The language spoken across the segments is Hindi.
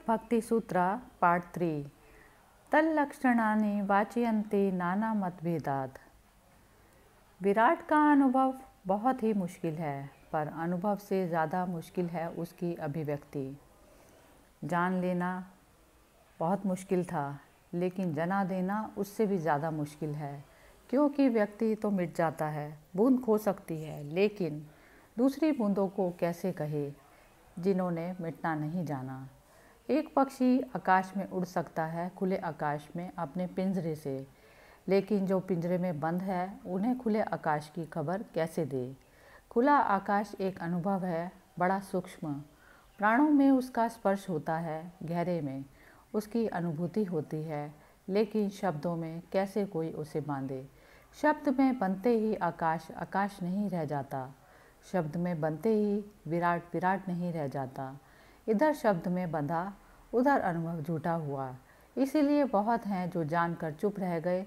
भक्ति सूत्र पार्ट 3 तल्लक्षणानि वाचयन्ते नाना मतभेदात्। विराट का अनुभव बहुत ही मुश्किल है, पर अनुभव से ज़्यादा मुश्किल है उसकी अभिव्यक्ति। जान लेना बहुत मुश्किल था, लेकिन जना देना उससे भी ज़्यादा मुश्किल है, क्योंकि व्यक्ति तो मिट जाता है, बूंद खो सकती है, लेकिन दूसरी बूंदों को कैसे कहे जिन्होंने मिटना नहीं जाना। एक पक्षी आकाश में उड़ सकता है खुले आकाश में अपने पिंजरे से, लेकिन जो पिंजरे में बंद है उन्हें खुले आकाश की खबर कैसे दे। खुला आकाश एक अनुभव है, बड़ा सूक्ष्म। प्राणों में उसका स्पर्श होता है, गहरे में उसकी अनुभूति होती है, लेकिन शब्दों में कैसे कोई उसे बांधे। शब्द में बनते ही आकाश आकाश नहीं रह जाता, शब्द में बनते ही विराट विराट नहीं रह जाता। इधर शब्द में बंधा, उधर अनुभव झूठा हुआ। इसीलिए बहुत हैं जो जानकर चुप रह गए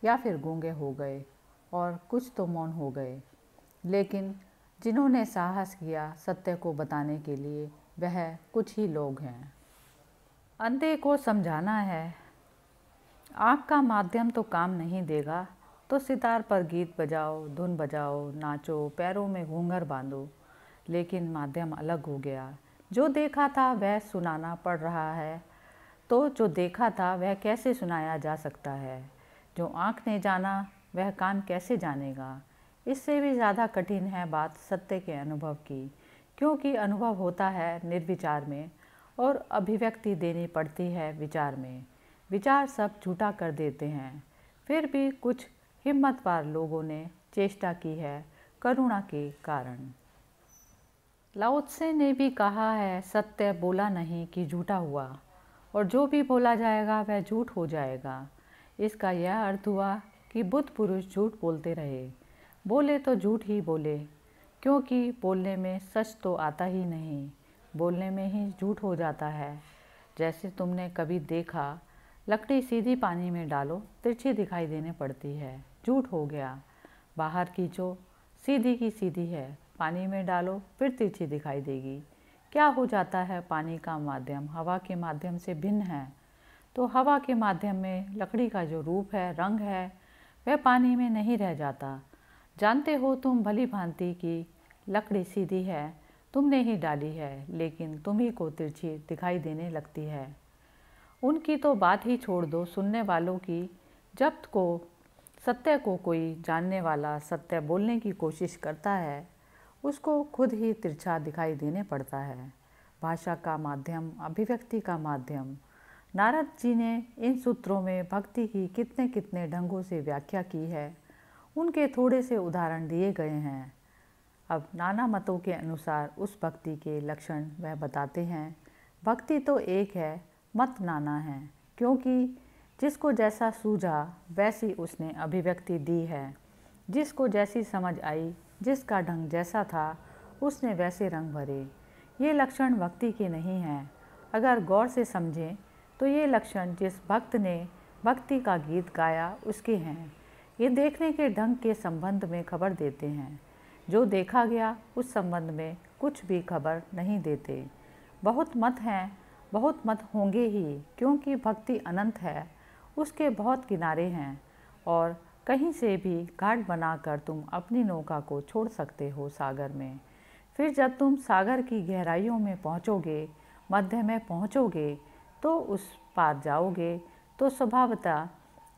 या फिर गूंगे हो गए और कुछ तो मौन हो गए, लेकिन जिन्होंने साहस किया सत्य को बताने के लिए वह कुछ ही लोग हैं। अंधे को समझाना है आँख का माध्यम तो काम नहीं देगा, तो सितार पर गीत बजाओ, धुन बजाओ, नाचो, पैरों में घूंघर बांधो, लेकिन माध्यम अलग हो गया। जो देखा था वह सुनाना पड़ रहा है, तो जो देखा था वह कैसे सुनाया जा सकता है। जो आँख ने जाना वह कान कैसे जानेगा। इससे भी ज़्यादा कठिन है बात सत्य के अनुभव की, क्योंकि अनुभव होता है निर्विचार में और अभिव्यक्ति देनी पड़ती है विचार में। विचार सब झूठा कर देते हैं, फिर भी कुछ हिम्मतवार लोगों ने चेष्टा की है करुणा के कारण। लाओ त्से ने भी कहा है, सत्य बोला नहीं कि झूठा हुआ, और जो भी बोला जाएगा वह झूठ हो जाएगा। इसका यह अर्थ हुआ कि बुद्ध पुरुष झूठ बोलते रहे, बोले तो झूठ ही बोले, क्योंकि बोलने में सच तो आता ही नहीं, बोलने में ही झूठ हो जाता है। जैसे तुमने कभी देखा, लकड़ी सीधी पानी में डालो तिरछी दिखाई देने पड़ती है, झूठ हो गया। बाहर खींचो, सीधी की सीधी है, पानी में डालो फिर तिरछी दिखाई देगी। क्या हो जाता है पानी का माध्यम हवा के माध्यम से भिन्न है, तो हवा के माध्यम में लकड़ी का जो रूप है, रंग है, वह पानी में नहीं रह जाता। जानते हो तुम भली भांति कि लकड़ी सीधी है, तुमने ही डाली है, लेकिन तुम्ही को तिरछी दिखाई देने लगती है। उनकी तो बात ही छोड़ दो, सुनने वालों की। जब को सत्य को कोई जानने वाला सत्य बोलने की कोशिश करता है, उसको खुद ही तिरछा दिखाई देने पड़ता है। भाषा का माध्यम, अभिव्यक्ति का माध्यम। नारद जी ने इन सूत्रों में भक्ति की कितने कितने ढंगों से व्याख्या की है, उनके थोड़े से उदाहरण दिए गए हैं। अब नाना मतों के अनुसार उस भक्ति के लक्षण वह बताते हैं। भक्ति तो एक है, मत नाना है, क्योंकि जिसको जैसा सूझा वैसी उसने अभिव्यक्ति दी है। जिसको जैसी समझ आई, जिसका ढंग जैसा था, उसने वैसे रंग भरे। ये लक्षण भक्ति के नहीं हैं। अगर गौर से समझें तो ये लक्षण जिस भक्त ने भक्ति का गीत गाया उसके हैं। ये देखने के ढंग के संबंध में खबर देते हैं, जो देखा गया उस संबंध में कुछ भी खबर नहीं देते। बहुत मत हैं, बहुत मत होंगे ही, क्योंकि भक्ति अनंत है, उसके बहुत किनारे हैं, और कहीं से भी घाट बनाकर तुम अपनी नौका को छोड़ सकते हो सागर में। फिर जब तुम सागर की गहराइयों में पहुँचोगे, मध्य में पहुँचोगे, तो उस पार जाओगे, तो स्वभावतः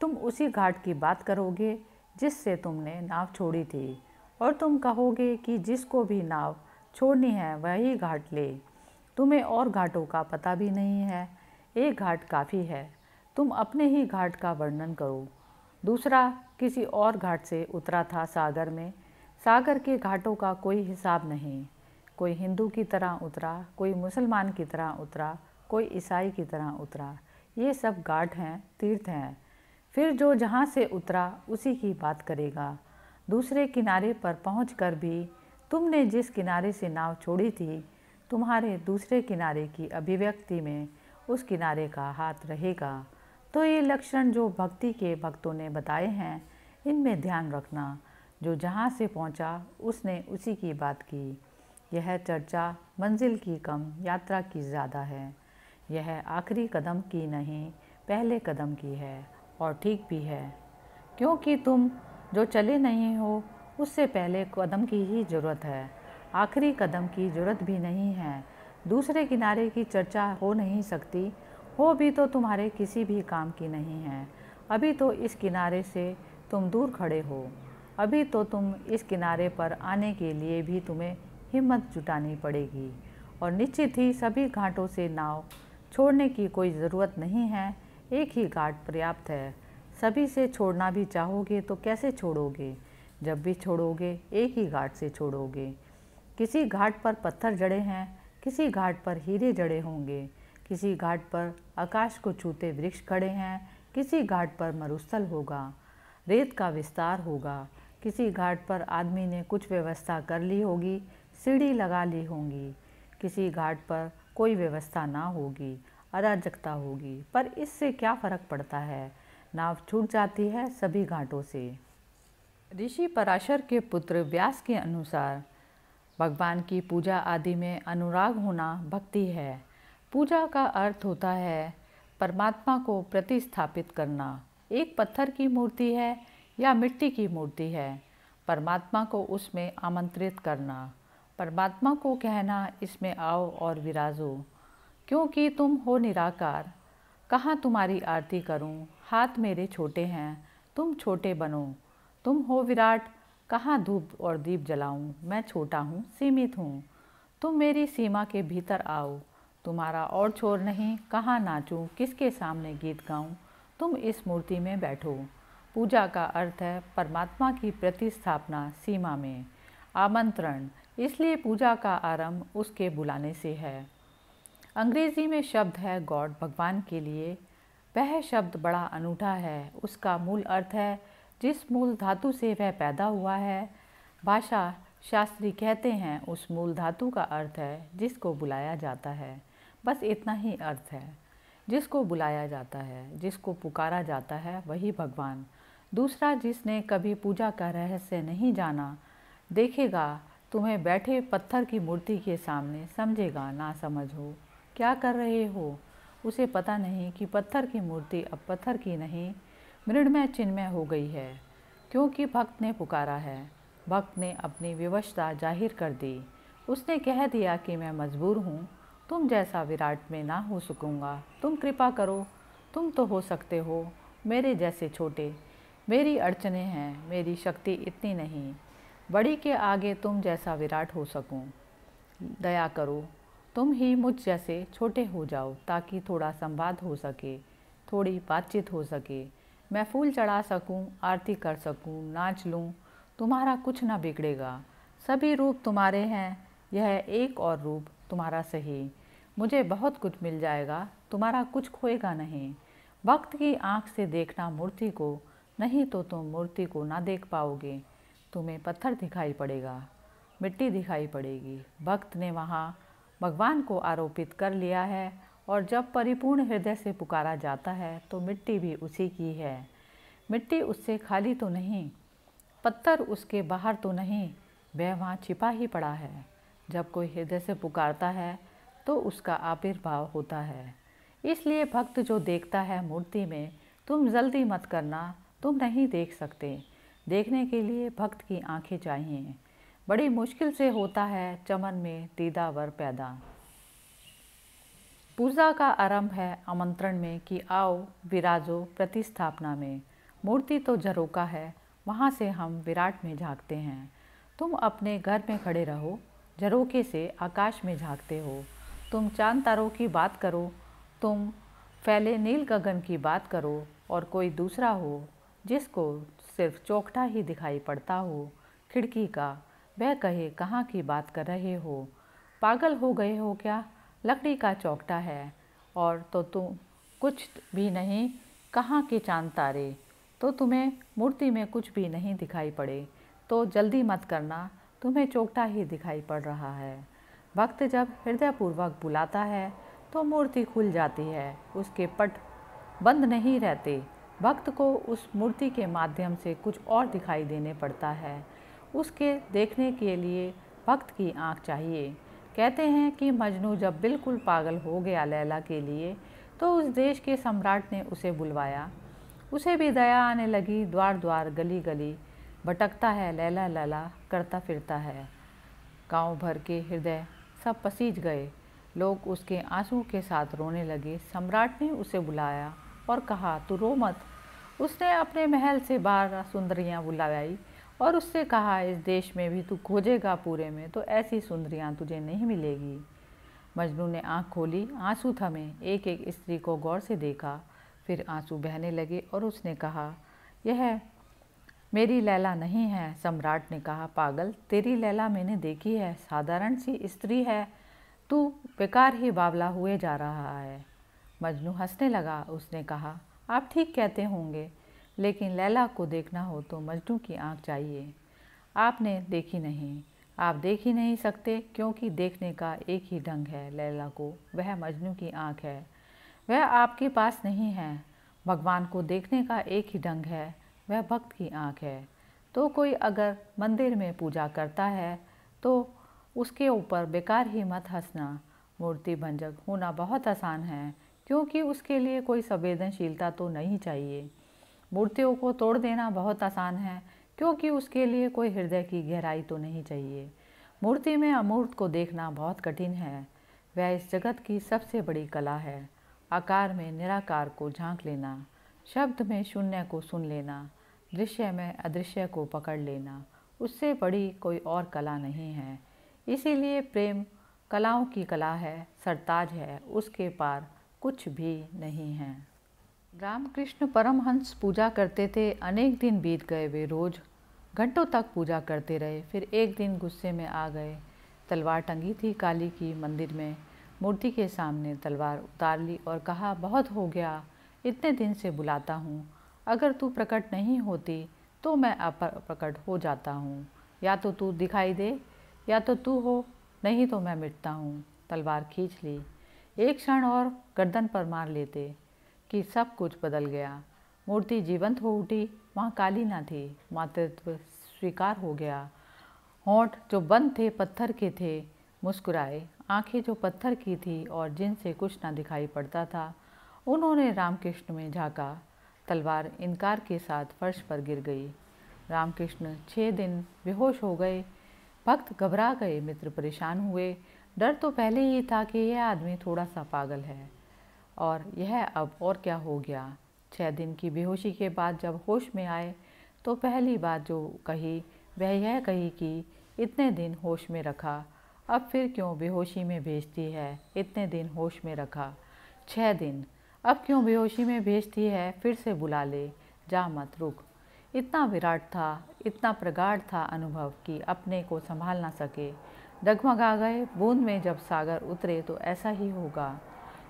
तुम उसी घाट की बात करोगे जिससे तुमने नाव छोड़ी थी, और तुम कहोगे कि जिसको भी नाव छोड़नी है वही घाट ले। तुम्हें और घाटों का पता भी नहीं है, एक घाट काफ़ी है। तुम अपने ही घाट का वर्णन करो। दूसरा किसी और घाट से उतरा था सागर में। सागर के घाटों का कोई हिसाब नहीं। कोई हिंदू की तरह उतरा, कोई मुसलमान की तरह उतरा, कोई ईसाई की तरह उतरा। ये सब घाट हैं, तीर्थ हैं। फिर जो जहाँ से उतरा उसी की बात करेगा। दूसरे किनारे पर पहुँचकर भी तुमने जिस किनारे से नाव छोड़ी थी, तुम्हारे दूसरे किनारे की अभिव्यक्ति में उस किनारे का हाथ रहेगा। तो ये लक्षण जो भक्ति के भक्तों ने बताए हैं, इनमें ध्यान रखना। जो जहाँ से पहुँचा उसने उसी की बात की। यह चर्चा मंजिल की कम, यात्रा की ज़्यादा है। यह आखिरी कदम की नहीं, पहले कदम की है, और ठीक भी है, क्योंकि तुम जो चले नहीं हो उससे पहले कदम की ही ज़रूरत है। आखिरी कदम की ज़रूरत भी नहीं है। दूसरे किनारे की चर्चा हो नहीं सकती, हो भी तो तुम्हारे किसी भी काम की नहीं है। अभी तो इस किनारे से तुम दूर खड़े हो, अभी तो तुम इस किनारे पर आने के लिए भी तुम्हें हिम्मत जुटानी पड़ेगी। और निश्चित ही सभी घाटों से नाव छोड़ने की कोई ज़रूरत नहीं है, एक ही घाट पर्याप्त है। सभी से छोड़ना भी चाहोगे तो कैसे छोड़ोगे? जब भी छोड़ोगे एक ही घाट से छोड़ोगे। किसी घाट पर पत्थर जड़े हैं, किसी घाट पर हीरे जड़े होंगे, किसी घाट पर आकाश को छूते वृक्ष खड़े हैं, किसी घाट पर मरुस्थल होगा, रेत का विस्तार होगा, किसी घाट पर आदमी ने कुछ व्यवस्था कर ली होगी, सीढ़ी लगा ली होंगी, किसी घाट पर कोई व्यवस्था ना होगी, अराजकता होगी। पर इससे क्या फ़र्क पड़ता है? नाव छूट जाती है सभी घाटों से। ऋषि पराशर के पुत्र व्यास के अनुसार भगवान की पूजा आदि में अनुराग होना भक्ति है। पूजा का अर्थ होता है परमात्मा को प्रतिस्थापित करना। एक पत्थर की मूर्ति है या मिट्टी की मूर्ति है, परमात्मा को उसमें आमंत्रित करना, परमात्मा को कहना इसमें आओ और विराजो, क्योंकि तुम हो निराकार। कहाँ तुम्हारी आरती करूं? हाथ मेरे छोटे हैं, तुम छोटे बनो। तुम हो विराट, कहाँ धूप और दीप जलाऊं? मैं छोटा हूँ, सीमित हूँ। तुम मेरी सीमा के भीतर आओ। तुम्हारा और छोर नहीं, कहाँ नाचूं, किसके सामने गीत गाऊं? तुम इस मूर्ति में बैठो। पूजा का अर्थ है परमात्मा की प्रतिस्थापना सीमा में, आमंत्रण। इसलिए पूजा का आरंभ उसके बुलाने से है। अंग्रेज़ी में शब्द है गॉड, भगवान के लिए। वह शब्द बड़ा अनूठा है। उसका मूल अर्थ है जिस मूल धातु से वह पैदा हुआ है। भाषा शास्त्री कहते हैं उस मूल धातु का अर्थ है जिसको बुलाया जाता है। बस इतना ही अर्थ है। जिसको बुलाया जाता है, जिसको पुकारा जाता है, वही भगवान। दूसरा जिसने कभी पूजा का रहस्य नहीं जाना, देखेगा तुम्हें बैठे पत्थर की मूर्ति के सामने, समझेगा ना समझ हो, क्या कर रहे हो। उसे पता नहीं कि पत्थर की मूर्ति अब पत्थर की नहीं, मृण्मय चिन्मय हो गई है, क्योंकि भक्त ने पुकारा है। भक्त ने अपनी विवशता जाहिर कर दी। उसने कह दिया कि मैं मजबूर हूँ, तुम जैसा विराट में ना हो सकूँगा, तुम कृपा करो। तुम तो हो सकते हो मेरे जैसे छोटे, मेरी अड़चनें हैं, मेरी शक्ति इतनी नहीं, बड़ी के आगे तुम जैसा विराट हो सकूं। दया करो, तुम ही मुझ जैसे छोटे हो जाओ, ताकि थोड़ा संवाद हो सके, थोड़ी बातचीत हो सके, मैं फूल चढ़ा सकूं, आरती कर सकूं, नाच लूं, तुम्हारा कुछ ना बिगड़ेगा। सभी रूप तुम्हारे हैं, यह एक और रूप तुम्हारा सही। मुझे बहुत कुछ मिल जाएगा, तुम्हारा कुछ खोएगा नहीं। भक्त की आँख से देखना मूर्ति को, नहीं तो तुम मूर्ति को ना देख पाओगे। तुम्हें पत्थर दिखाई पड़ेगा, मिट्टी दिखाई पड़ेगी। भक्त ने वहाँ भगवान को आरोपित कर लिया है, और जब परिपूर्ण हृदय से पुकारा जाता है तो मिट्टी भी उसी की है। मिट्टी उससे खाली तो नहीं, पत्थर उसके बाहर तो नहीं, वह वहाँ छिपा ही पड़ा है। जब कोई हृदय से पुकारता है तो उसका आविर्भाव होता है। इसलिए भक्त जो देखता है मूर्ति में, तुम जल्दी मत करना, तुम नहीं देख सकते। देखने के लिए भक्त की आंखें चाहिए। बड़ी मुश्किल से होता है चमन में दीदावर पैदा। पूजा का आरंभ है आमंत्रण में कि आओ विराजो प्रतिस्थापना में। मूर्ति तो झरोका है, वहाँ से हम विराट में झांकते हैं। तुम अपने घर में खड़े रहो, झरोके से आकाश में झांकते हो। तुम चांद तारों की बात करो, तुम फैले नील गगन की बात करो, और कोई दूसरा हो जिसको सिर्फ चौखटा ही दिखाई पड़ता हो खिड़की का, वह कहे कहाँ की बात कर रहे हो, पागल हो गए हो क्या, लकड़ी का चौखटा है और तो तुम कुछ भी नहीं, कहाँ के चांद तारे। तो तुम्हें मूर्ति में कुछ भी नहीं दिखाई पड़े तो जल्दी मत करना, तुम्हें चौखटा ही दिखाई पड़ रहा है। भक्त जब हृदयपूर्वक बुलाता है तो मूर्ति खुल जाती है, उसके पट बंद नहीं रहते। भक्त को उस मूर्ति के माध्यम से कुछ और दिखाई देने पड़ता है। उसके देखने के लिए भक्त की आँख चाहिए। कहते हैं कि मजनू जब बिल्कुल पागल हो गया लैला के लिए तो उस देश के सम्राट ने उसे बुलवाया। उसे भी दया आने लगी। द्वार द्वार गली गली भटकता है, लैला लैला करता फिरता है। गांव भर के हृदय सब पसीज गए। लोग उसके आंसू के साथ रोने लगे। सम्राट ने उसे बुलाया और कहा, तू रो मत। उसने अपने महल से 12 सुंदरियां बुलवाई और उससे कहा, इस देश में भी तू खोजेगा पूरे में तो ऐसी सुंदरियां तुझे नहीं मिलेगी। मजनू ने आंख खोली, आंसू थमे, एक एक स्त्री को गौर से देखा, फिर आंसू बहने लगे और उसने कहा, यह मेरी लैला नहीं है। सम्राट ने कहा, पागल, तेरी लैला मैंने देखी है, साधारण सी स्त्री है, तू बेकार ही बावला हुए जा रहा है। मजनू हंसने लगा। उसने कहा, आप ठीक कहते होंगे, लेकिन लैला को देखना हो तो मजनू की आंख चाहिए। आपने देखी नहीं, आप देख ही नहीं सकते, क्योंकि देखने का एक ही ढंग है लैला को, वह मजनू की आंख है। वह आपके पास नहीं है। भगवान को देखने का एक ही ढंग है, वह भक्त की आंख है। तो कोई अगर मंदिर में पूजा करता है तो उसके ऊपर बेकार ही मत हंसना। मूर्ति भंजक होना बहुत आसान है, क्योंकि उसके लिए कोई संवेदनशीलता तो नहीं चाहिए। मूर्तियों को तोड़ देना बहुत आसान है, क्योंकि उसके लिए कोई हृदय की गहराई तो नहीं चाहिए। मूर्ति में अमूर्त को देखना बहुत कठिन है। वह इस जगत की सबसे बड़ी कला है। आकार में निराकार को झांक लेना, शब्द में शून्य को सुन लेना, दृश्य में अदृश्य को पकड़ लेना, उससे बड़ी कोई और कला नहीं है। इसीलिए प्रेम कलाओं की कला है, सरताज है, उसके पार कुछ भी नहीं है। रामकृष्ण परमहंस पूजा करते थे। अनेक दिन बीत गए, वे रोज घंटों तक पूजा करते रहे। फिर एक दिन गुस्से में आ गए। तलवार टंगी थी काली की मंदिर में। मूर्ति के सामने तलवार उतार ली और कहा, बहुत हो गया, इतने दिन से बुलाता हूँ, अगर तू प्रकट नहीं होती तो मैं अप्रकट हो जाता हूँ। या तो तू दिखाई दे, या तो तू हो, नहीं तो मैं मिटता हूँ। तलवार खींच ली। एक क्षण और गर्दन पर मार लेते कि सब कुछ बदल गया। मूर्ति जीवंत हो उठी। वहाँ काली न थी। मातृत्व स्वीकार हो गया। होंठ जो बंद थे पत्थर के थे मुस्कुराए। आंखें जो पत्थर की थी और जिनसे कुछ न दिखाई पड़ता था, उन्होंने रामकृष्ण में झांका। तलवार इनकार के साथ फर्श पर गिर गई। रामकृष्ण 6 दिन बेहोश हो गए। भक्त घबरा गए, मित्र परेशान हुए। डर तो पहले ही था कि यह आदमी थोड़ा सा पागल है, और यह अब और क्या हो गया। 6 दिन की बेहोशी के बाद जब होश में आए तो पहली बात जो कही वह यह कही कि इतने दिन होश में रखा, अब फिर क्यों बेहोशी में भेजती है। इतने दिन होश में रखा, 6 दिन, अब क्यों बेहोशी में भेजती है। फिर से बुला ले, जा मत, रुक। इतना विराट था, इतना प्रगाढ़ था अनुभव कि अपने को संभाल ना सके। डगमगा गए। बूंद में जब सागर उतरे तो ऐसा ही होगा।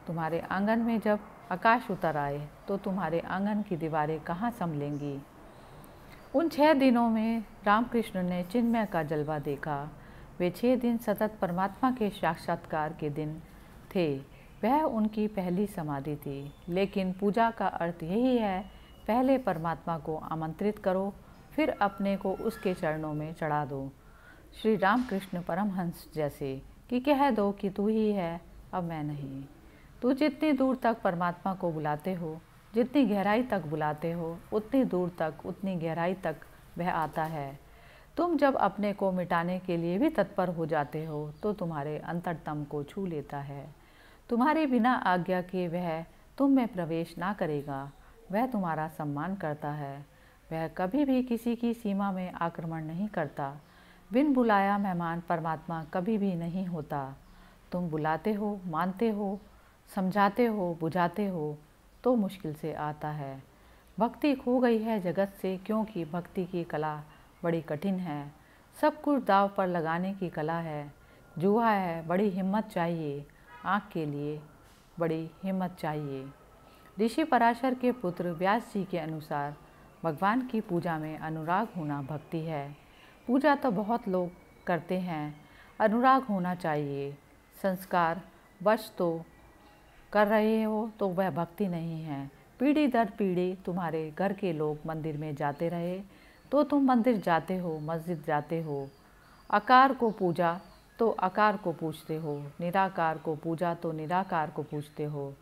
तुम्हारे आंगन में जब आकाश उतर आए तो तुम्हारे आंगन की दीवारें कहाँ संभलेंगी। उन 6 दिनों में रामकृष्ण ने चिन्मय का जलवा देखा। वे 6 दिन सतत परमात्मा के साक्षात्कार के दिन थे। वह उनकी पहली समाधि थी। लेकिन पूजा का अर्थ यही है, पहले परमात्मा को आमंत्रित करो, फिर अपने को उसके चरणों में चढ़ा दो। श्री रामकृष्ण परमहंस जैसे कि कह दो कि तू ही है, अब मैं नहीं। तू जितनी दूर तक परमात्मा को बुलाते हो, जितनी गहराई तक बुलाते हो, उतनी दूर तक, उतनी गहराई तक वह आता है। तुम जब अपने को मिटाने के लिए भी तत्पर हो जाते हो तो तुम्हारे अंतरतम को छू लेता है। तुम्हारे बिना आज्ञा के वह तुम में प्रवेश ना करेगा। वह तुम्हारा सम्मान करता है। वह कभी भी किसी की सीमा में आक्रमण नहीं करता। बिन बुलाया मेहमान परमात्मा कभी भी नहीं होता। तुम बुलाते हो, मानते हो, समझाते हो, बुझाते हो तो मुश्किल से आता है। भक्ति खो गई है जगत से, क्योंकि भक्ति की कला बड़ी कठिन है। सब कुछ दांव पर लगाने की कला है। जुआ है, बड़ी हिम्मत चाहिए। आँख के लिए बड़ी हिम्मत चाहिए। ऋषि पराशर के पुत्र व्यास जी के अनुसार भगवान की पूजा में अनुराग होना भक्ति है। पूजा तो बहुत लोग करते हैं, अनुराग होना चाहिए। संस्कार वश तो कर रहे हो तो वह भक्ति नहीं है। पीढ़ी दर पीढ़ी तुम्हारे घर के लोग मंदिर में जाते रहे तो तुम मंदिर जाते हो, मस्जिद जाते हो। आकार को पूजा तो आकार को पूछते हो, निराकार को पूजा तो निराकार को पूछते हो।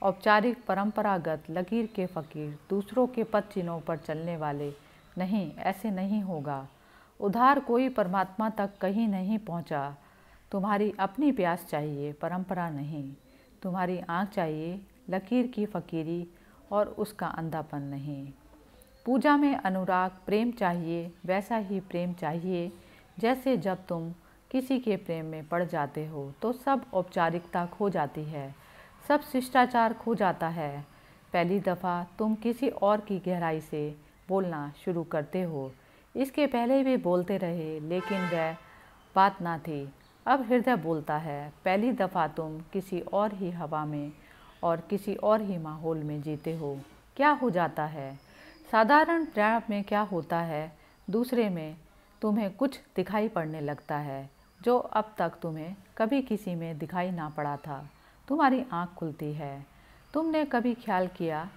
औपचारिक परंपरागत लकीर के फ़कीर दूसरों के पद चिन्हों पर चलने वाले नहीं, ऐसे नहीं होगा। उधार कोई परमात्मा तक कहीं नहीं पहुंचा। तुम्हारी अपनी प्यास चाहिए, परंपरा नहीं। तुम्हारी आँख चाहिए, लकीर की फ़कीरी और उसका अंधापन नहीं। पूजा में अनुराग प्रेम चाहिए, वैसा ही प्रेम चाहिए जैसे जब तुम किसी के प्रेम में पड़ जाते हो तो सब औपचारिकता खो जाती है, सब शिष्टाचार खो जाता है। पहली दफ़ा तुम किसी और की गहराई से बोलना शुरू करते हो। इसके पहले भी बोलते रहे लेकिन वह बात ना थी। अब हृदय बोलता है। पहली दफ़ा तुम किसी और ही हवा में और किसी और ही माहौल में जीते हो। क्या हो जाता है? साधारण प्रेम में क्या होता है, दूसरे में तुम्हें कुछ दिखाई पड़ने लगता है जो अब तक तुम्हें कभी किसी में दिखाई ना पड़ा था। तुम्हारी आँख खुलती है। तुमने कभी ख्याल किया,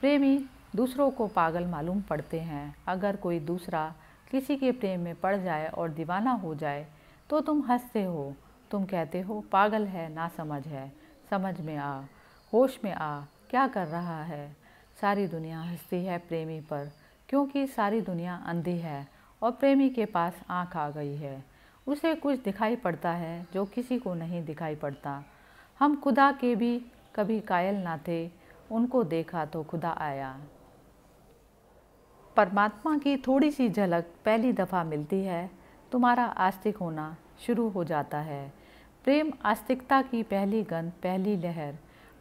प्रेमी दूसरों को पागल मालूम पड़ते हैं। अगर कोई दूसरा किसी के प्रेम में पड़ जाए और दीवाना हो जाए तो तुम हंसते हो। तुम कहते हो पागल है, ना समझ है, समझ में आ, होश में आ, क्या कर रहा है। सारी दुनिया हंसती है प्रेमी पर, क्योंकि सारी दुनिया अंधी है और प्रेमी के पास आँख आ गई है। उसे कुछ दिखाई पड़ता है जो किसी को नहीं दिखाई पड़ता। हम खुदा के भी कभी कायल ना थे, उनको देखा तो खुदा आया। परमात्मा की थोड़ी सी झलक पहली दफ़ा मिलती है, तुम्हारा आस्तिक होना शुरू हो जाता है। प्रेम आस्तिकता की पहली गंध, पहली लहर।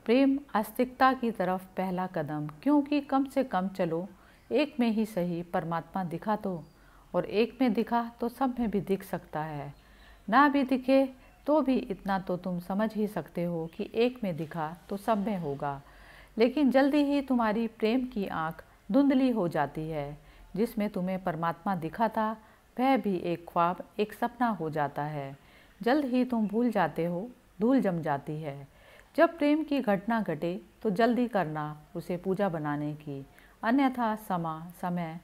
प्रेम आस्तिकता की तरफ पहला कदम, क्योंकि कम से कम चलो एक में ही सही परमात्मा दिखा तो, और एक में दिखा तो सब में भी दिख सकता है। ना भी दिखे तो भी इतना तो तुम समझ ही सकते हो कि एक में दिखा तो सब में होगा। लेकिन जल्दी ही तुम्हारी प्रेम की आँख धुंधली हो जाती है। जिसमें तुम्हें परमात्मा दिखा था वह भी एक ख्वाब, एक सपना हो जाता है। जल्द ही तुम भूल जाते हो, धूल जम जाती है। जब प्रेम की घटना घटे तो जल्दी करना उसे पूजा बनाने की, अन्यथा समय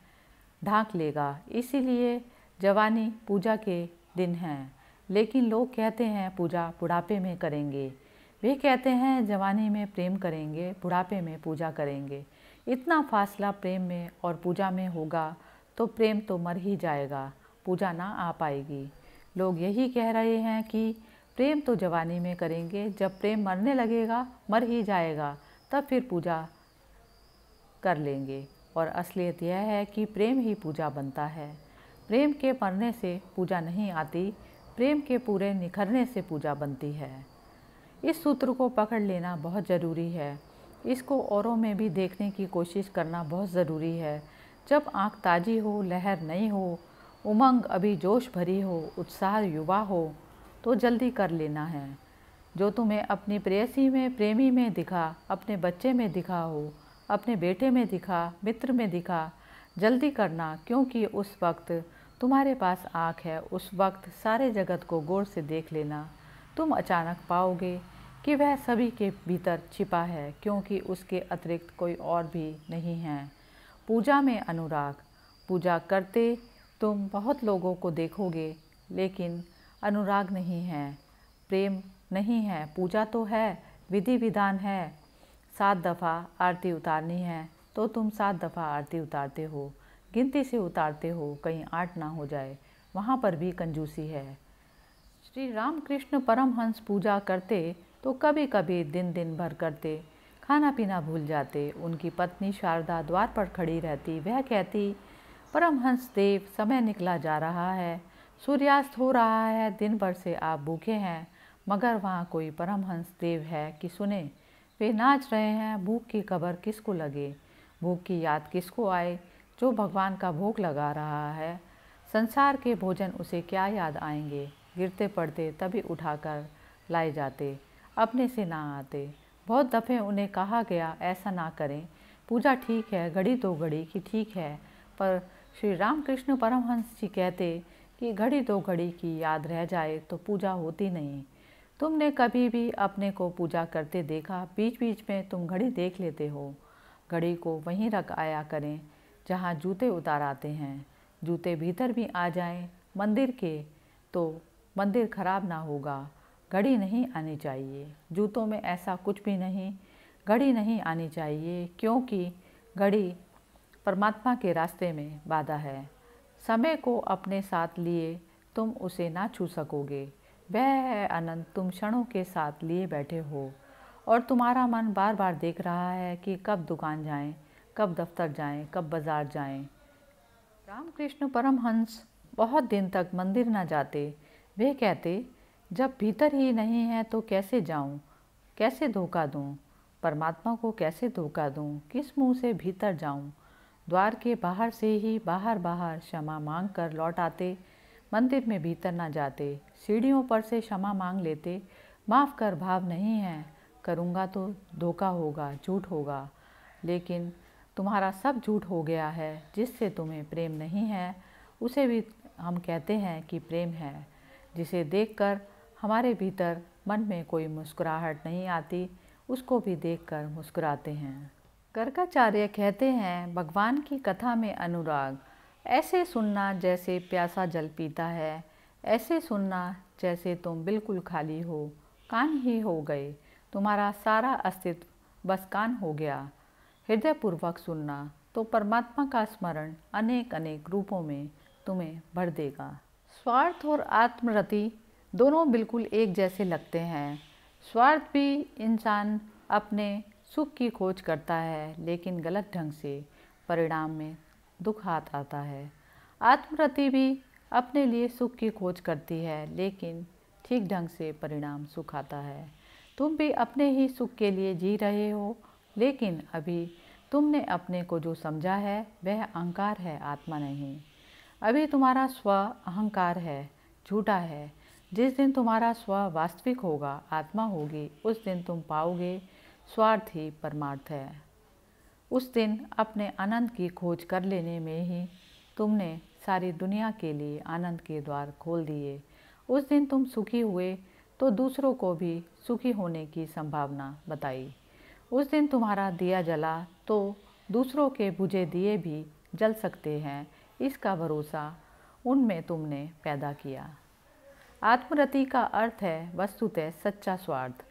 ढांक लेगा। इसीलिए जवानी पूजा के दिन है, लेकिन लोग कहते हैं पूजा बुढ़ापे में करेंगे। वे कहते हैं जवानी में प्रेम करेंगे, बुढ़ापे में पूजा करेंगे। इतना फासला प्रेम में और पूजा में होगा तो प्रेम तो मर ही जाएगा, पूजा ना आ पाएगी। लोग यही कह रहे हैं कि प्रेम तो जवानी में करेंगे, जब प्रेम मरने लगेगा, मर ही जाएगा, तब फिर पूजा कर लेंगे। और असलियत यह है कि प्रेम ही पूजा बनता है। प्रेम के मरने से पूजा नहीं आती, प्रेम के पूरे निखरने से पूजा बनती है। इस सूत्र को पकड़ लेना बहुत ज़रूरी है। इसको औरों में भी देखने की कोशिश करना बहुत ज़रूरी है। जब आँख ताज़ी हो, लहर नई हो, उमंग अभी जोश भरी हो, उत्साह युवा हो, तो जल्दी कर लेना है। जो तुम्हें अपनी प्रेयसी में, प्रेमी में दिखा, अपने बच्चे में दिखा हो, अपने बेटे में दिखा, मित्र में दिखा, जल्दी करना, क्योंकि उस वक्त तुम्हारे पास आँख है। उस वक्त सारे जगत को गौर से देख लेना। तुम अचानक पाओगे कि वह सभी के भीतर छिपा है, क्योंकि उसके अतिरिक्त कोई और भी नहीं है। पूजा में अनुराग। पूजा करते तुम बहुत लोगों को देखोगे, लेकिन अनुराग नहीं है, प्रेम नहीं है। पूजा तो है, विधि विधान है। 7 दफ़ा आरती उतारनी है तो तुम 7 दफ़ा आरती उतारते हो, गिनती से उतारते हो, कहीं 8 ना हो जाए, वहाँ पर भी कंजूसी है। श्री रामकृष्ण परमहंस पूजा करते तो कभी कभी दिन भर करते, खाना पीना भूल जाते। उनकी पत्नी शारदा द्वार पर खड़ी रहती। वह कहती, परमहंस देव, समय निकला जा रहा है, सूर्यास्त हो रहा है, दिन भर से आप भूखे हैं, मगर वहाँ कोई परमहंस देव है कि सुने? वे नाच रहे हैं। भूख की खबर किसको लगे, भूख की याद किसको आए? जो भगवान का भोग लगा रहा है, संसार के भोजन उसे क्या याद आएंगे? गिरते पड़ते तभी उठाकर लाए जाते, अपने से ना आते। बहुत दफ़े उन्हें कहा गया ऐसा ना करें, पूजा ठीक है, घड़ी दो घड़ी की ठीक है, पर श्री रामकृष्ण परमहंस जी कहते कि घड़ी दो घड़ी की याद रह जाए तो पूजा होती नहीं। तुमने कभी भी अपने को पूजा करते देखा? बीच बीच में तुम घड़ी देख लेते हो। घड़ी को वहीं रख आया करें जहाँ जूते उतार आते हैं। जूते भीतर भी आ जाएं मंदिर के तो मंदिर खराब ना होगा, घड़ी नहीं आनी चाहिए। जूतों में ऐसा कुछ भी नहीं, घड़ी नहीं आनी चाहिए, क्योंकि घड़ी परमात्मा के रास्ते में बाधा है। समय को अपने साथ लिए तुम उसे ना छू सकोगे। वह है अनंत, तुम क्षणों के साथ लिए बैठे हो और तुम्हारा मन बार बार देख रहा है कि कब दुकान जाएं, कब दफ्तर जाएं, कब बाजार जाएं। रामकृष्ण परमहंस बहुत दिन तक मंदिर न जाते। वे कहते, जब भीतर ही नहीं है तो कैसे जाऊं, कैसे धोखा दूं, परमात्मा को कैसे धोखा दूं, किस मुंह से भीतर जाऊं। द्वार के बाहर से ही बाहर बाहर क्षमा मांग कर लौट आते, मंदिर में भीतर न जाते। सीढ़ियों पर से क्षमा मांग लेते, माफ़ कर, भाव नहीं है, करूँगा तो धोखा होगा, झूठ होगा। लेकिन तुम्हारा सब झूठ हो गया है। जिससे तुम्हें प्रेम नहीं है उसे भी हम कहते हैं कि प्रेम है। जिसे देखकर हमारे भीतर मन में कोई मुस्कुराहट नहीं आती, उसको भी देखकर मुस्कुराते हैं। गर्गाचार्य कहते हैं, भगवान की कथा में अनुराग ऐसे सुनना जैसे प्यासा जल पीता है, ऐसे सुनना जैसे तुम बिल्कुल खाली हो, कान ही हो गए, तुम्हारा सारा अस्तित्व बस कान हो गया। हृदयपूर्वक सुनना तो परमात्मा का स्मरण अनेक अनेक रूपों में तुम्हें भर देगा। स्वार्थ और आत्मरति दोनों बिल्कुल एक जैसे लगते हैं। स्वार्थ भी इंसान अपने सुख की खोज करता है, लेकिन गलत ढंग से, परिणाम में दुख हाथ आता है। आत्मरति भी अपने लिए सुख की खोज करती है, लेकिन ठीक ढंग से परिणाम सुख आता है। तुम भी अपने ही सुख के लिए जी रहे हो, लेकिन अभी तुमने अपने को जो समझा है वह अहंकार है, आत्मा नहीं। अभी तुम्हारा स्व अहंकार है, झूठा है। जिस दिन तुम्हारा स्व वास्तविक होगा, आत्मा होगी, उस दिन तुम पाओगे स्वार्थ ही परमार्थ है। उस दिन अपने आनंद की खोज कर लेने में ही तुमने सारी दुनिया के लिए आनंद के द्वार खोल दिए। उस दिन तुम सुखी हुए तो दूसरों को भी सुखी होने की संभावना बताई। उस दिन तुम्हारा दिया जला तो दूसरों के बुझे दिए भी जल सकते हैं, इसका भरोसा उनमें तुमने पैदा किया। आत्मरति का अर्थ है वस्तुतः सच्चा स्वार्थ।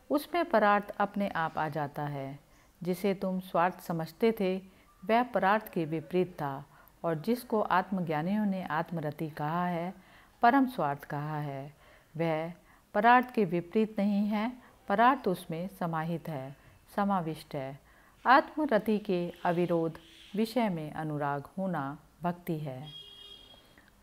उसमें परार्थ अपने आप आ जाता है। जिसे तुम स्वार्थ समझते थे वह परार्थ के विपरीत था, और जिसको आत्मज्ञानियों ने आत्मरति कहा है, परम स्वार्थ कहा है, वह परार्थ के विपरीत नहीं है। परार्थ उसमें समाहित है, समाविष्ट है। आत्मरति के अविरोध विषय में अनुराग होना भक्ति है।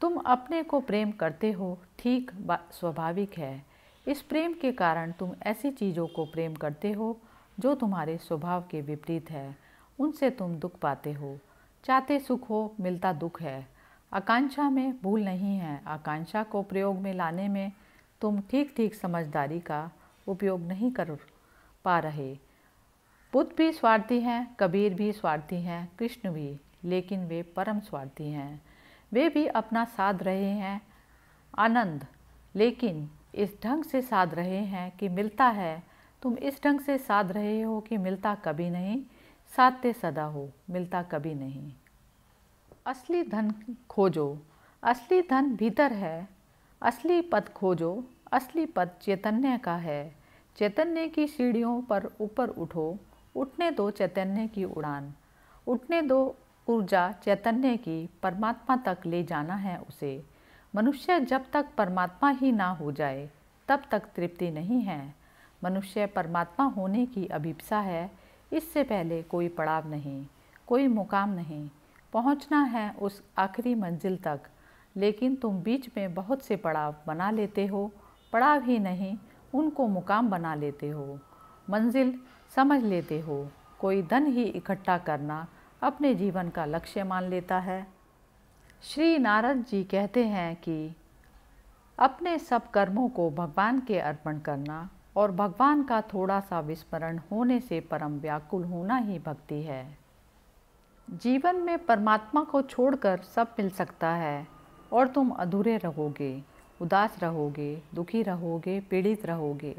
तुम अपने को प्रेम करते हो, ठीक स्वाभाविक है। इस प्रेम के कारण तुम ऐसी चीज़ों को प्रेम करते हो जो तुम्हारे स्वभाव के विपरीत है। उनसे तुम दुख पाते हो। चाहते सुख हो, मिलता दुख है। आकांक्षा में भूल नहीं है। आकांक्षा को प्रयोग में लाने में तुम ठीक ठीक समझदारी का उपयोग नहीं कर पा रहे। बुद्ध भी स्वार्थी हैं, कबीर भी स्वार्थी हैं, कृष्ण भी, लेकिन वे परम स्वार्थी हैं। वे भी अपना साध रहे हैं आनंद, लेकिन इस ढंग से साध रहे हैं कि मिलता है। तुम इस ढंग से साध रहे हो कि मिलता कभी नहीं, साधते सदा हो, मिलता कभी नहीं। असली धन खोजो, असली धन भीतर है। असली पद खोजो, असली पद चैतन्य का है। चैतन्य की सीढ़ियों पर ऊपर उठो, उठने दो चैतन्य की उड़ान। उठने दो ऊर्जा चैतन्य की, परमात्मा तक ले जाना है उसे। मनुष्य जब तक परमात्मा ही ना हो जाए तब तक तृप्ति नहीं है। मनुष्य परमात्मा होने की अभिप्सा है। इससे पहले कोई पड़ाव नहीं, कोई मुकाम नहीं। पहुंचना है उस आखिरी मंजिल तक, लेकिन तुम बीच में बहुत से पड़ाव बना लेते हो। पड़ाव ही नहीं, उनको मुकाम बना लेते हो, मंजिल समझ लेते हो। कोई धन ही इकट्ठा करना अपने जीवन का लक्ष्य मान लेता है। श्री नारद जी कहते हैं कि अपने सब कर्मों को भगवान के अर्पण करना और भगवान का थोड़ा सा विस्मरण होने से परम व्याकुल होना ही भक्ति है। जीवन में परमात्मा को छोड़कर सब मिल सकता है और तुम अधूरे रहोगे, उदास रहोगे, दुखी रहोगे, पीड़ित रहोगे।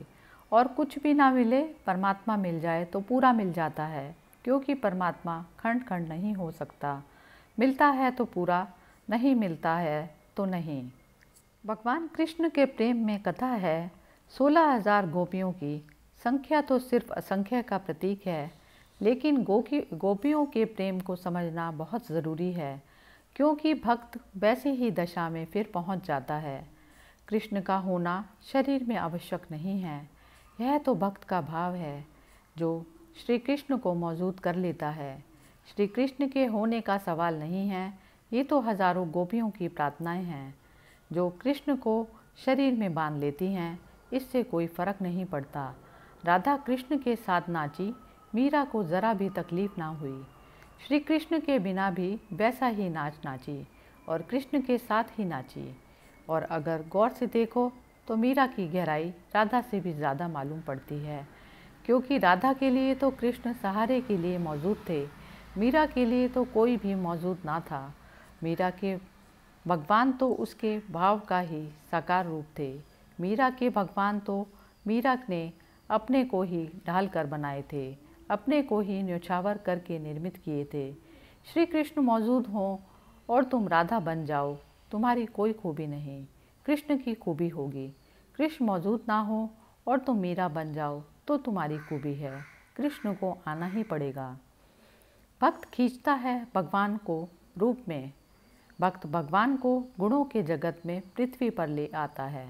और कुछ भी ना मिले, परमात्मा मिल जाए तो पूरा मिल जाता है, क्योंकि परमात्मा खंड खंड नहीं हो सकता। मिलता है तो पूरा, नहीं मिलता है तो नहीं। भगवान कृष्ण के प्रेम में कथा है 16,000 गोपियों की। संख्या तो सिर्फ असंख्य का प्रतीक है, लेकिन गोपियों के प्रेम को समझना बहुत ज़रूरी है, क्योंकि भक्त वैसे ही दशा में फिर पहुंच जाता है। कृष्ण का होना शरीर में आवश्यक नहीं है, यह तो भक्त का भाव है जो श्री कृष्ण को मौजूद कर लेता है। श्री कृष्ण के होने का सवाल नहीं है, ये तो हजारों गोपियों की प्रार्थनाएं हैं जो कृष्ण को शरीर में बांध लेती हैं। इससे कोई फर्क नहीं पड़ता। राधा कृष्ण के साथ नाची, मीरा को ज़रा भी तकलीफ ना हुई। श्री कृष्ण के बिना भी वैसा ही नाच नाची और कृष्ण के साथ ही नाची। और अगर गौर से देखो तो मीरा की गहराई राधा से भी ज़्यादा मालूम पड़ती है, क्योंकि राधा के लिए तो कृष्ण सहारे के लिए मौजूद थे, मीरा के लिए तो कोई भी मौजूद ना था। मीरा के भगवान तो उसके भाव का ही साकार रूप थे। मीरा के भगवान तो मीरा ने अपने को ही ढाल कर बनाए थे, अपने को ही न्योछावर करके निर्मित किए थे। श्री कृष्ण मौजूद हों और तुम राधा बन जाओ, तुम्हारी कोई खूबी नहीं, कृष्ण की खूबी होगी। कृष्ण मौजूद ना हो और तुम मीरा बन जाओ तो तुम्हारी खूबी है, कृष्ण को आना ही पड़ेगा। भक्त खींचता है भगवान को रूप में, भक्त भगवान को गुणों के जगत में पृथ्वी पर ले आता है।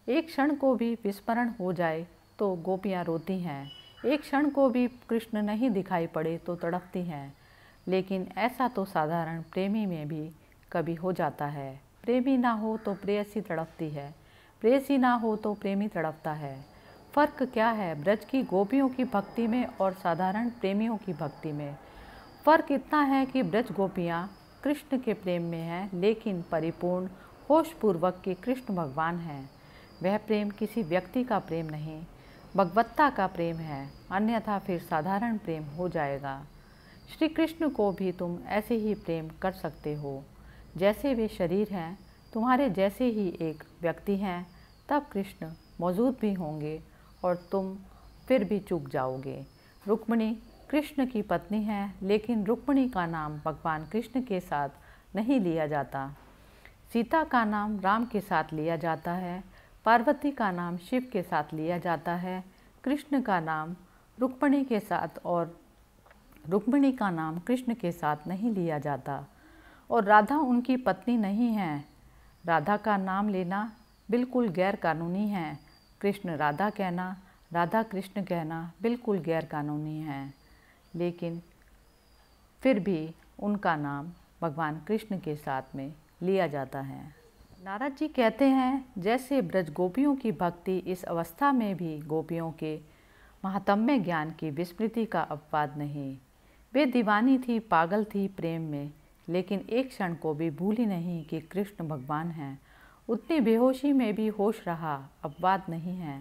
एक क्षण को भी विस्मरण हो जाए तो गोपियाँ रोती हैं, एक क्षण को भी कृष्ण नहीं दिखाई पड़े तो तड़पती हैं। लेकिन ऐसा तो साधारण प्रेमी में भी कभी हो जाता है। प्रेमी ना हो तो प्रेयसी तड़पती है, प्रेयसी ना हो तो प्रेमी तड़पता है। फ़र्क क्या है ब्रज की गोपियों की भक्ति में और साधारण प्रेमियों की भक्ति में? फ़र्क इतना है कि ब्रज गोपियाँ कृष्ण के प्रेम में हैं, लेकिन परिपूर्ण होशपूर्वक के कृष्ण भगवान हैं। वह प्रेम किसी व्यक्ति का प्रेम नहीं, भगवत्ता का प्रेम है, अन्यथा फिर साधारण प्रेम हो जाएगा। श्री कृष्ण को भी तुम ऐसे ही प्रेम कर सकते हो जैसे वे शरीर हैं, तुम्हारे जैसे ही एक व्यक्ति हैं। तब कृष्ण मौजूद भी होंगे और तुम फिर भी चूक जाओगे। रुक्मिणी कृष्ण की पत्नी है, लेकिन रुक्मिणी का नाम भगवान कृष्ण के साथ नहीं लिया जाता। सीता का नाम राम के साथ लिया जाता है, पार्वती का नाम शिव के साथ लिया जाता है। कृष्ण का नाम रुक्मिणी के साथ और रुक्मिणी का नाम कृष्ण के साथ नहीं लिया जाता। और राधा उनकी पत्नी नहीं है। राधा का नाम लेना बिल्कुल गैर कानूनी है। कृष्ण राधा कहना, राधा कृष्ण कहना बिल्कुल गैर कानूनी है, लेकिन फिर भी उनका नाम भगवान कृष्ण के साथ में लिया जाता है। नारद जी कहते हैं, जैसे ब्रज गोपियों की भक्ति इस अवस्था में भी गोपियों के महात्म्य ज्ञान की विस्मृति का अपवाद नहीं। वे दीवानी थी, पागल थी प्रेम में, लेकिन एक क्षण को भी भूली नहीं कि कृष्ण भगवान हैं। उतनी बेहोशी में भी होश रहा, अपवाद नहीं है।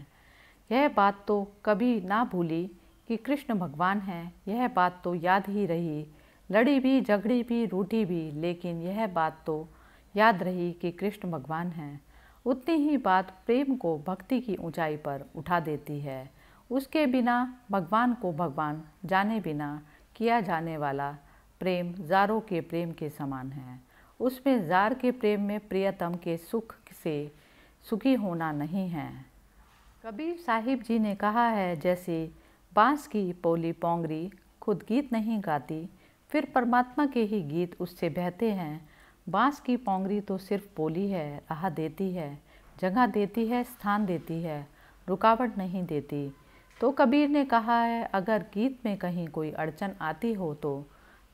यह बात तो कभी ना भूली कि कृष्ण भगवान हैं, यह बात तो याद ही रही। लड़ी भी, झगड़ी भी, रूठी भी, लेकिन यह बात तो याद रही कि कृष्ण भगवान हैं। उतनी ही बात प्रेम को भक्ति की ऊंचाई पर उठा देती है। उसके बिना भगवान को भगवान जाने बिना किया जाने वाला प्रेम ज़ारों के प्रेम के समान है। उसमें ज़ार के प्रेम में प्रियतम के सुख से सुखी होना नहीं है। कबीर साहिब जी ने कहा है, जैसे बांस की पोली पोंगरी खुद गीत नहीं गाती, फिर परमात्मा के ही गीत उससे बहते हैं। बांस की पोंगरी तो सिर्फ पोली है, राह देती है, जगह देती है, स्थान देती है, रुकावट नहीं देती। तो कबीर ने कहा है, अगर गीत में कहीं कोई अड़चन आती हो तो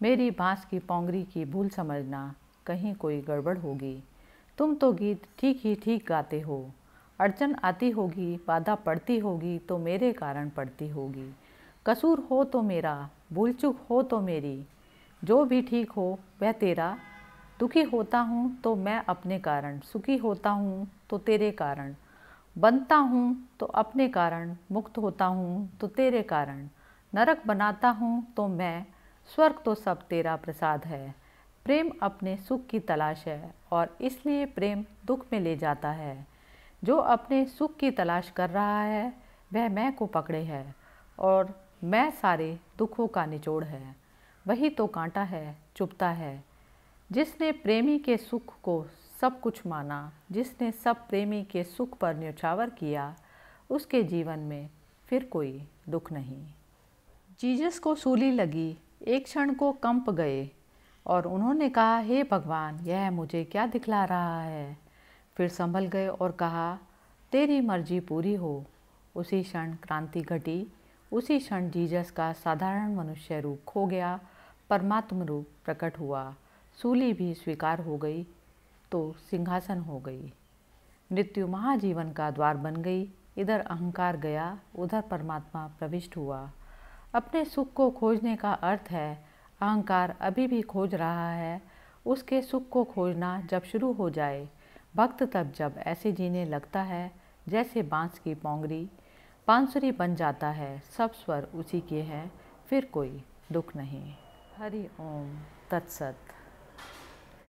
मेरी बांस की पोंगरी की भूल समझना, कहीं कोई गड़बड़ होगी। तुम तो गीत ठीक ही ठीक गाते हो, अड़चन आती होगी, बाधा पड़ती होगी तो मेरे कारण पड़ती होगी। कसूर हो तो मेरा, भूल चूक हो तो मेरी, जो भी ठीक हो वह तेरा। दुखी होता हूँ तो मैं अपने कारण, सुखी होता हूँ तो तेरे कारण, बनता हूँ तो अपने कारण, मुक्त होता हूँ तो तेरे कारण, नरक बनाता हूँ तो मैं, स्वर्ग तो सब तेरा प्रसाद है। प्रेम अपने सुख की तलाश है और इसलिए प्रेम दुख में ले जाता है। जो अपने सुख की तलाश कर रहा है वह मैं को पकड़े है और मैं सारे दुखों का निचोड़ है। वही तो कांटा है, चुभता है। जिसने प्रेमी के सुख को सब कुछ माना, जिसने सब प्रेमी के सुख पर न्यौछावर किया, उसके जीवन में फिर कोई दुख नहीं। जीसस को सूली लगी, एक क्षण को कंप गए और उन्होंने कहा, हे भगवान, यह मुझे क्या दिखला रहा है। फिर संभल गए और कहा, तेरी मर्जी पूरी हो। उसी क्षण क्रांति घटी। उसी क्षण जीसस का साधारण मनुष्य रूप खो गया, परमात्म रूप प्रकट हुआ। सूली भी स्वीकार हो गई तो सिंहासन हो गई। मृत्यु महाजीवन का द्वार बन गई। इधर अहंकार गया, उधर परमात्मा प्रविष्ट हुआ। अपने सुख को खोजने का अर्थ है अहंकार अभी भी खोज रहा है। उसके सुख को खोजना जब शुरू हो जाए, भक्त तब जब ऐसे जीने लगता है जैसे बांस की पोंगरी बांसुरी बन जाता है, सब स्वर उसी के हैं, फिर कोई दुख नहीं। हरि ओम तत्सत।